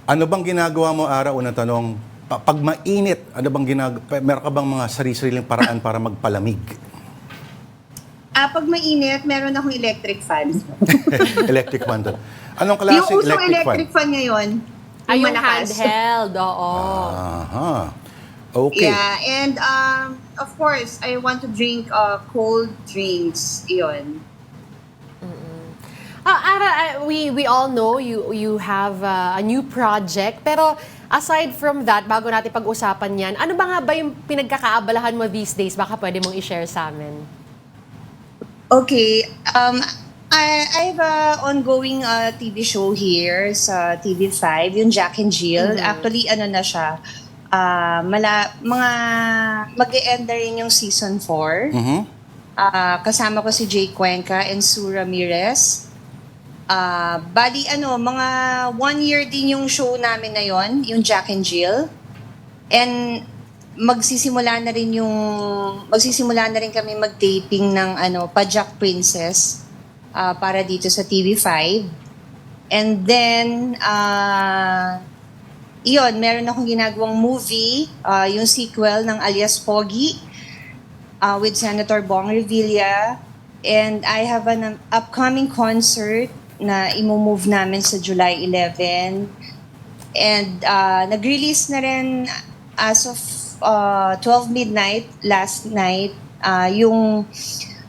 Ano bang ginagawa mo, Ara? Unang tanong, pag mainit, ano bang ginagawa? Meron ka bang mga sarili-sariling paraan para magpalamig? Pag mainit, meron akong electric fan. Electric fan doon. Anong Yung klaseng usong electric fan? electric fan ngayon, Ay, yung yung malakas. handheld, oo. Aha. Okay. Yeah, and of course, I want to drink cold drinks. Iyon. Ara, we all know you have a new project, pero aside from that, bago natin pag-usapan yan, ano ba nga ba yung pinagkakaabalahan mo these days? Baka pwede mong i-share sa amin. Okay, I have a ongoing TV show here sa TV5, yung Jack and Jill. Actually, ano na siya, mag-e-end na rin yung season 4. Mhm. Kasama ko si Jay Cuenca and Sue Ramirez. Bali, mga 1 year din yung show namin na yon, yung Jack and Jill. And magsisimula na rin kami mag-taping ng Pajak Princess para dito sa TV5. And then, meron akong ginagawang movie, yung sequel ng Alias Pogi, with Senator Bong Revilla. And I have an upcoming concert na imo-move namin sa July 11. And nag-release na rin as of 12 midnight last night yung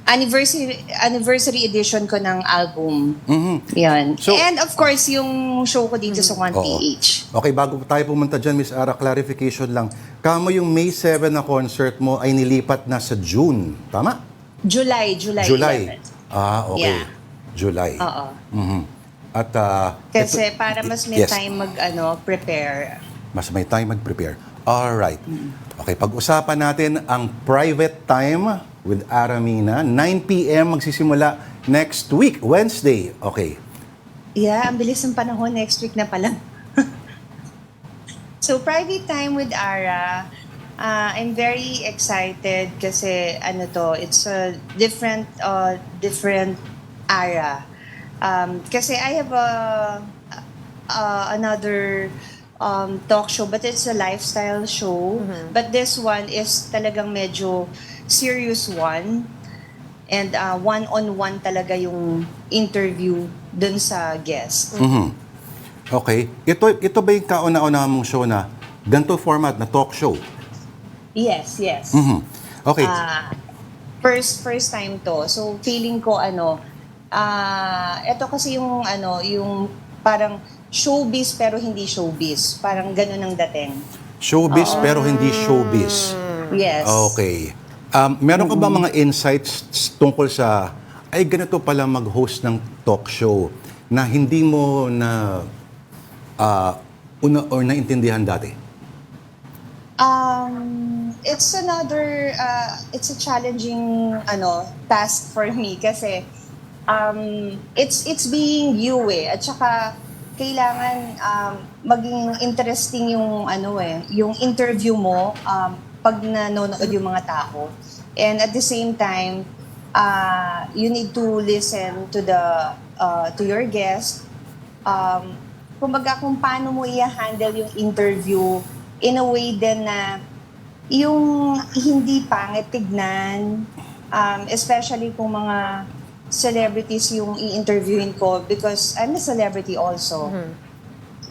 anniversary edition ko ng album. Mhm. Yan. So- And of course, yung show ko dito sa 1PH. Okay, bago tayo pumunta dyan, Miss Ara, clarification lang. Kamo yung May 7 na concert mo ay nilipat na sa June. Tama? July 11. Okay. Yeah. July. Oo. Mhm. At Kasi ito- para mas may yes, time prepare. mas may time mag-prepare. Alright. Okay, pag-usapan natin ang private time with Aramina. 9 p.m. magsisimula next week, Wednesday. Okay. Yeah, ang bilis ng panahon. Next week na pala. So, private time with Ara. I'm very excited kasi it's a different Ara. Kasi I have another talk show, but it's a lifestyle show. But this one is talagang medyo serious one. And one-on-one talaga yung interview dun sa guest. Mhm. Okay. Ito ba yung kauna-una mong show na ganito format na talk show? Yes. Mhm. Okay. First time to. So feeling ko ito kasi yung parang showbiz pero hindi showbiz. Parang ganun ang dating. Showbiz pero hindi showbiz. Yes. Okay. Meron ka ba mga insights tungkol sa, ay ganito pala mag-host ng talk show na hindi mo na or naintindihan dati? It's a challenging task for me kasi it's being you at saka kailangan maging interesting yung interview mo pag nanonood yung mga tao. And at the same time, you need to listen to your guest. Kumbaga kung paano mo i-handle yung interview in a way din na yung hindi pangit tignan, especially kung mga celebrities yung i-interviewin ko because I'm a celebrity also.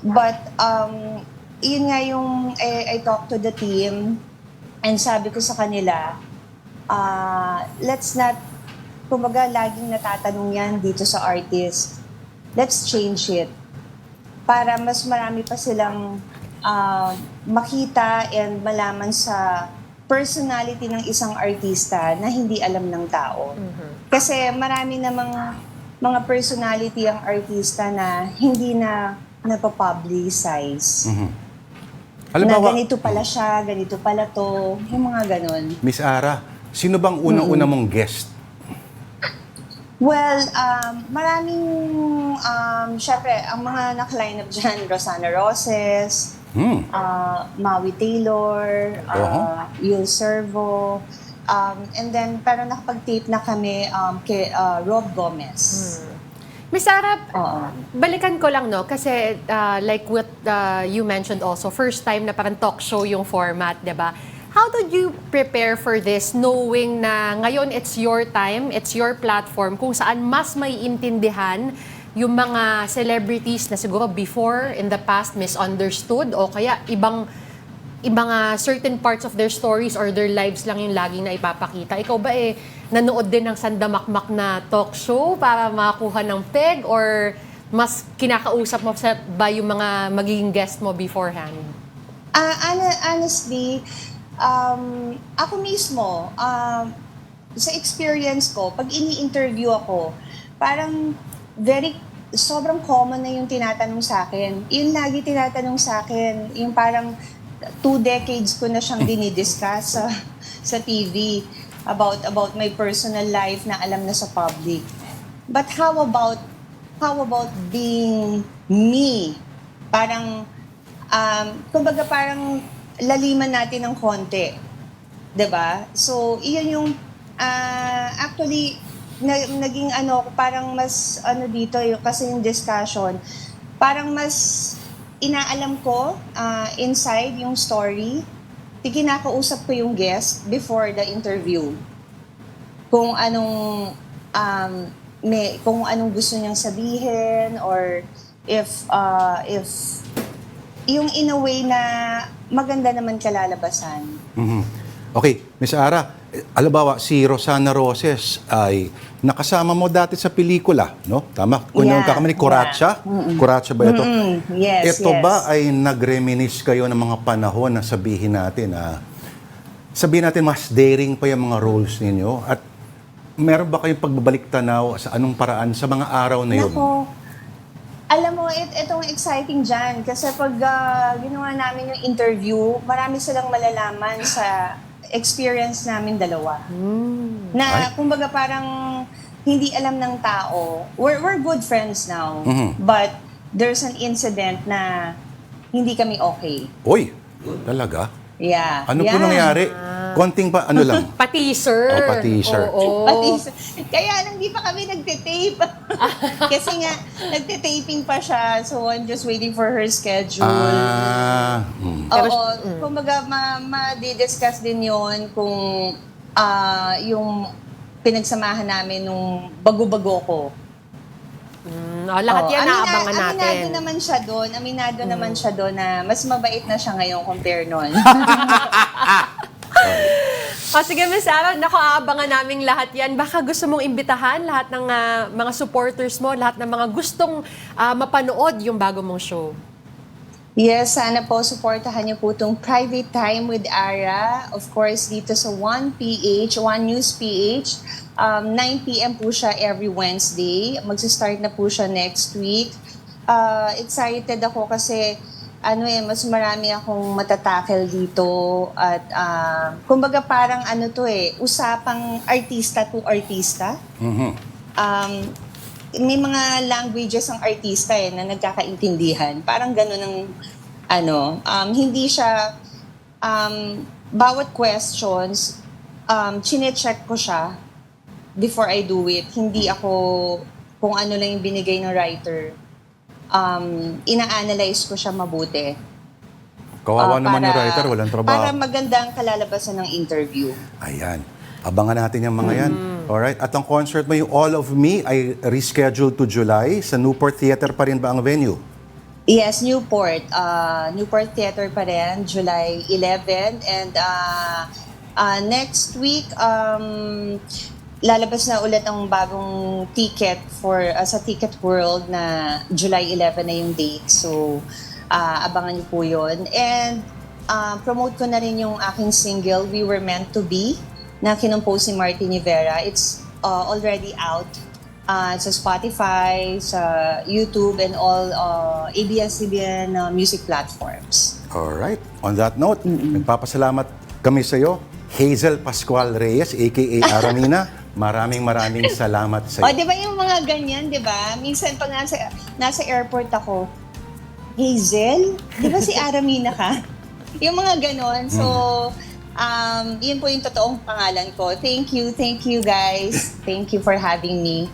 But yun nga yung I talked to the team and sabi ko sa kanila, let's not, kumbaga laging natatanong yan dito sa artist, let's change it para mas marami pa silang makita and malaman sa personality ng isang artista na hindi alam ng tao. Kasi marami namang mga personality ang artista na hindi na napapublicize. Na ganito pala siya, ganito pala to, yung mga ganon. Miss Ara, sino bang unang-una mong guest? Well, maraming, syempre, ang mga naka-line up dyan, Rosana Roses, Maui Taylor, Yul Servo, and then, pero nakapag-tape na kami kay Rob Gomez. Miss Sarah, Oo. balikan ko lang, no? Kasi like what you mentioned also, first time na parang talk show yung format, di ba? How did you prepare for this knowing na ngayon it's your time, it's your platform, kung saan mas may intindihan yung mga celebrities na siguro before, in the past, misunderstood o kaya ibang certain parts of their stories or their lives lang yung laging na ipapakita. Ikaw ba nanood din ng sandamakmak na talk show para makakuha ng peg or mas kinakausap mo ba yung mga magiging guest mo beforehand? Honestly, ako mismo, sa experience ko, pag ini-interview ako, parang sobrang common na yung tinatanong sa akin. Yung lagi tinatanong sa akin, yung parang 2 decades ko na siyang dinidiscuss sa TV about my personal life na alam na sa public. But how about being me? Parang, kumbaga parang laliman natin ng konti. 'Di ba? So, iyon yung, actually, naging parang mas dito, kasi yung discussion, parang mas inaalam ko inside yung story. Kinakausap ko yung guest before the interview. Kung anong gusto niyang sabihin or if yung in a way na maganda naman kalalabasan. Mhm. Okay, Miss Ara, alabawa, si Rosana Roses ay nakasama mo dati sa pelikula, no? Tama? Kung Yeah, yung kakamali, Kuratsa? Kuratsa ba ito? Yes, Ito yes. ba ay nag-reminisce kayo ng mga panahon na sabihin natin mas daring pa yung mga roles ninyo? At meron ba kayong pagbabalik tanaw sa anong paraan sa mga araw na yun? Nako, alam mo, itong exciting dyan. Kasi pag ginawa namin yung interview, marami silang malalaman sa experience namin dalawa. Na, kumbaga parang hindi alam ng tao. We're good friends now. But there's an incident na hindi kami okay. Uy, talaga? Yeah. Ano po yeah. nangyari? Konting pa, ano lang? Pa-teaser. Oh, pa-teaser. Oo. Kaya nang di pa kami nagtitape. Kasi nga, nagtitaping pa siya. So, I'm just waiting for her schedule. Oo. Kumbaga, ma-discuss din yon kung yung pinagsamahan namin nung bago-bago ko. Lahat yan naabangan natin. Aminado naman siya doon na mas mabait na siya ngayon compare noon. Sige, Miss Sarah, aabangan namin lahat yan. Baka gusto mong imbitahan lahat ng mga supporters mo, lahat ng mga gustong mapanood yung bago mong show. Yes, sana po supportahan niyo po itong Private Time with Ara. Of course, dito sa 1PH, 1 News PH. 9 p.m. po siya every Wednesday. Magsa-start na po siya next week. Excited ako kasi mas marami akong matatakel dito at kumbaga parang usapang artista to artista. May mga languages ang artista na nagkakaintindihan. Parang gano'n ang hindi siya bawat questions chine-check ko siya before I do it. Hindi ako kung ano lang yung binigay ng writer. Ina-analyze ko siya mabuti. Kawawa naman yung writer, walang trabaho. Para magandang kalalabasan ng interview. Ayan. Abangan natin yung mga yan. Alright. At ang concert mo, yung All of Me, ay rescheduled to July. Sa Newport Theater pa rin ba ang venue? Yes, Newport. Newport Theater pa rin, July 11. And next week, lalabas na ulit ang bagong ticket sa Ticket World na July 11 na yung date. So, abangan niyo po yun. And promote ko na rin yung aking single, We Were Meant to Be, na kinompose ni Martin Rivera. It's already out sa Spotify, sa YouTube, and all ABS-CBN music platforms. Alright. On that note, nagpapasalamat kami sa iyo, Hazel Pascual Reyes, a.k.a. Aramina. Maraming salamat sa iyo. Di ba yung mga ganyan, di ba? Minsan pag nasa airport ako, Hazel, di ba si Aramina ka? Yung mga ganon. So, yun po yung totoong pangalan ko. Thank you guys. Thank you for having me.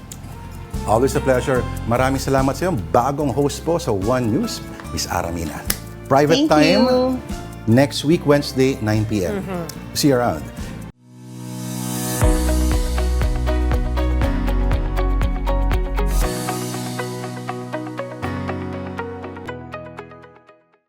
Always a pleasure. Maraming salamat sa iyo. Bagong host po sa One News, Miss Aramina. Private Thank time you. next week, Wednesday, 9 p.m. See you around.